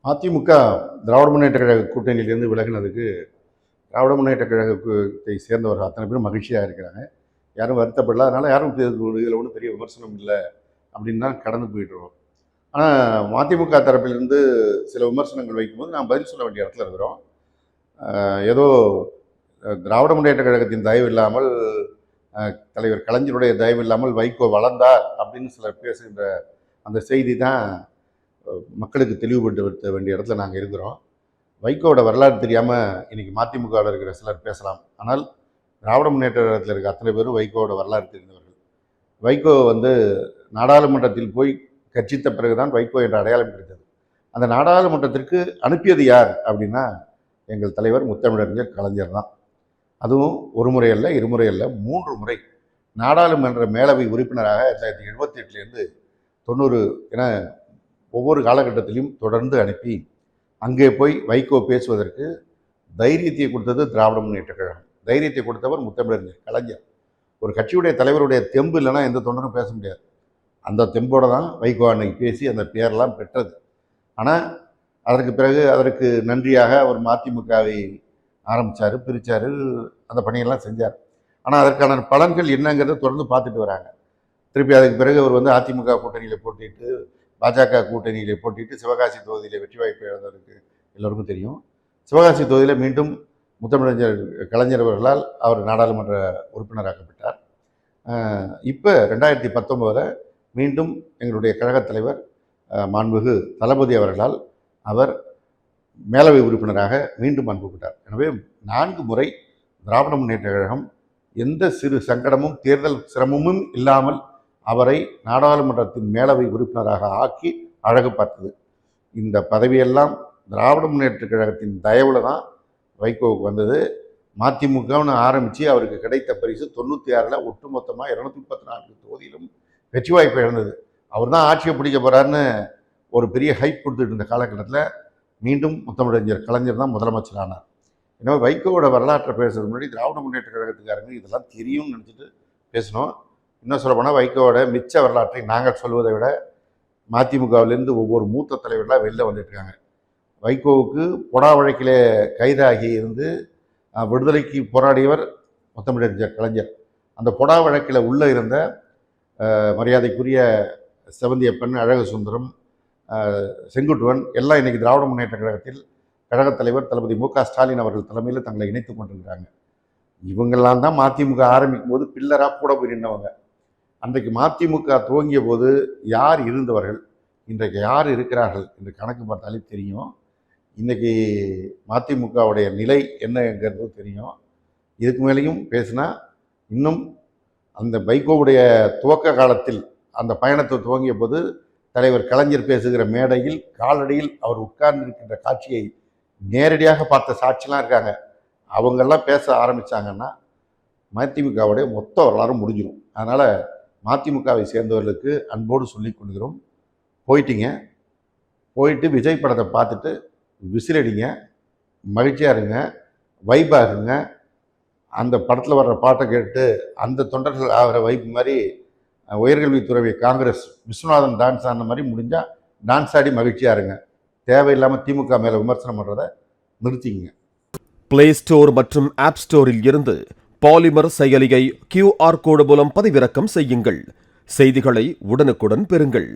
அதிமுக திராவிட முன்னேற்ற கழக கூட்டணியிலிருந்து விலகினதுக்கு திராவிட முன்னேற்ற கழகத்தை சேர்ந்தவர்கள் அத்தனை பேரும் மகிழ்ச்சியாக இருக்கிறாங்க. யாரும் வருத்தப்படல. அதனால் யாரும் இதில் ஒன்றும் பெரிய விமர்சனம் இல்லை அப்படின்னு தான் கடந்து போயிட்டுருவோம். ஆனால் மதிமுக தரப்பிலிருந்து சில விமர்சனங்கள் வைக்கும்போது நாம் பதில் சொல்ல வேண்டிய இடத்துல இருக்கிறோம். ஏதோ திராவிட முன்னேற்ற கழகத்தின் தயவு இல்லாமல், தலைவர் கலைஞருடைய தயவு இல்லாமல் வைகோ வளர்ந்தார் அப்படின்னு சிலர் பேசுகின்ற அந்த செய்தி தான் மக்களுக்கு தெளிவுபடுத்த வேண்டிய இடத்துல நாங்கள் இருக்கிறோம். வைகோவோட வரலாறு தெரியாமல் இன்றைக்கி மதிமுகவில் இருக்கிற சிலர் பேசலாம். ஆனால் திராவிட முன்னேற்ற கழகத்தில் இருக்க அத்தனை பேரும் வைகோவோட வரலாறு தெரிந்தவர்கள். வைகோ நாடாளுமன்றத்தில் போய் கட்சித்த பிறகுதான் வைகோ என்ற அடையாளம் கிடைத்தது. அந்த நாடாளுமன்றத்திற்கு அனுப்பியது யார் அப்படின்னா எங்கள் தலைவர் முத்தமிழறிஞர் கலைஞர் தான். அதுவும் ஒரு முறை அல்ல, இருமுறை அல்ல, 3 முறை நாடாளுமன்ற மேலவை உறுப்பினராக 1978லேருந்து 90 என ஒவ்வொரு காலகட்டத்திலையும் தொடர்ந்து அனுப்பி அங்கே போய் வைகோ பேசுவதற்கு தைரியத்தை கொடுத்தது திராவிட முன்னேற்ற கழகம். தைரியத்தை கொடுத்தவர் முத்தமிழறிஞர் கலைஞர். ஒரு கட்சியுடைய தலைவருடைய தெம்பு இல்லைன்னா எந்த தொண்டரும் பேச முடியாது. அந்த தெம்போடு தான் வைகோ அன்னைக்கு பேசி அந்த பேரெல்லாம் பெற்றது. ஆனால் அதற்கு பிறகு அதற்கு நன்றியாக அவர் மதிமுகவை ஆரம்பித்தார், பிரித்தார், அந்த பணியெல்லாம் செஞ்சார். ஆனால் அதற்கான பலன்கள் என்னங்கிறத தொடர்ந்து பார்த்துட்டு வராங்க. திருப்பி அதுக்கு பிறகு அவர் அதிமுக கூட்டணியில் போட்டிட்டு, பாஜக கூட்டணியிலே போட்டிட்டு சிவகாசி தொகுதியில் வெற்றி வாய்ப்பு இழந்ததற்கு எல்லோருக்கும் தெரியும். சிவகாசி தொகுதியில் மீண்டும் முத்தமிழறிஞர் கலைஞர் அவர்களால் அவர் நாடாளுமன்ற உறுப்பினராக்கப்பட்டார். இப்போ 2019 மீண்டும் எங்களுடைய கழகத் தலைவர் மாண்புமிகு தளபதி அவர்களால் அவர் மேலவை உறுப்பினராக மீண்டும் அனுப்பப்பட்டார். எனவே 4 முறை திராவிட முன்னேற்ற கழகம் எந்த சிறு சங்கடமும் தேர்தல் சிரமமும் இல்லாமல் அவரை நாடாளுமன்றத்தின் மேலவை உறுப்பினராக ஆக்கி அழகு பார்த்தது. இந்த பதவியெல்லாம் திராவிட முன்னேற்ற கழகத்தின் தயவுல தான் வைகோவுக்கு வந்தது. மதிமுகன்னு ஆரம்பித்து அவருக்கு கிடைத்த பரிசு 96ல் ஒட்டுமொத்தமாக 234 தொகுதியிலும் வெற்றி வாய்ப்பு இழந்தது. அவர் தான் ஆட்சியை பிடிக்க போகிறாருன்னு ஒரு பெரிய ஹைப் கொடுத்துட்டு இருந்த காலகட்டத்தில் மீண்டும் முத்தமிழறிஞர் கலைஞர் தான் முதலமைச்சர் ஆனார். எனவே வைகோவோட வரலாற்றை பேசுறதுக்கு முன்னாடி திராவிட முன்னேற்ற கழகத்துக்காரங்க இதெல்லாம் தெரியும்னு நினச்சிட்டு பேசணும். இன்னும் சொல்லப்போனால் வைகோவோட மிச்ச வரலாற்றை நாங்கள் சொல்வதை விட மதிமுகவிலேருந்து ஒவ்வொரு மூத்த தலைவர்களாக வெளில வந்துட்டுருக்காங்க. வைகோவுக்கு பொடா வழக்கிலே கைதாகி இருந்து விடுதலைக்கு போராடியவர் முத்தமிழறிஞர் கலைஞர். அந்த பொடா வழக்கில் உள்ளே இருந்த மரியாதைக்குரிய செவந்தியப்பன், அழகு சுந்தரம், செங்குட்டுவன் எல்லாம் இன்றைக்கி திராவிட முன்னேற்ற கழகத்தில் கழகத் தலைவர் தளபதி மு.க. ஸ்டாலின் அவர்கள் தலைமையில் தங்களை இணைத்து கொண்டிருக்கிறாங்க. இவங்கெல்லாம் தான் மதிமுக ஆரம்பிக்கும் போது பில்லராக கூட போய் நின்றவங்க. அன்றைக்கு மதிமுக துவங்கிய போது யார் இருந்தவர்கள், இன்றைக்கு யார் இருக்கிறார்கள் என்று கணக்கு பார்த்தாலே தெரியும். இன்றைக்கி மதிமுகவுடைய நிலை என்னங்கிறது தெரியும். இதுக்கு மேலேயும் பேசினா இன்னும் அந்த வைகோவுடைய துவக்க காலத்தில் அந்த பயணத்தை துவங்கிய போது தலைவர் கலைஞர் பேசுகிற மேடையில் காலடியில் அவர் உட்கார்ந்திருக்கின்ற காட்சியை நேரடியாக பார்த்த சாட்சிலாம் இருக்காங்க. அவங்கெல்லாம் பேச ஆரம்பித்தாங்கன்னா மதிமுகவுடைய மொத்த வரலாறும் முடிஞ்சிடும். அதனால் மதிமுகவை சேர்ந்தவர்களுக்கு அன்போடு சொல்லிக் கொள்கிறோம், போயிட்டு விஜய் படத்தை பார்த்துட்டு விசிலடிங்க, மகிழ்ச்சியாக இருங்க, வைபாகுங்க. அந்த படத்தில் வர்ற பாட்டை கேட்டு அந்த தொண்டர்கள் ஆகிற வைப் மாதிரி உயர்கல்வித்துறை காங்கிரஸ் விஸ்வநாதன் டான்ஸ் ஆன மாதிரி முடிஞ்சால் டான்ஸ் ஆடி மகிழ்ச்சியாக இருங்க. தேவையில்லாமல் திமுக மேலே விமர்சனம் பண்ணுறதை நிறுத்திங்க. பிளே ஸ்டோர் மற்றும் ஆப் ஸ்டோரில் இருந்து பாலிமர் செயலியை QR கோடு மூலம் பதிவிறக்கம் செய்யுங்கள். செய்திகளை உடனுக்குடன் பெறுங்கள்.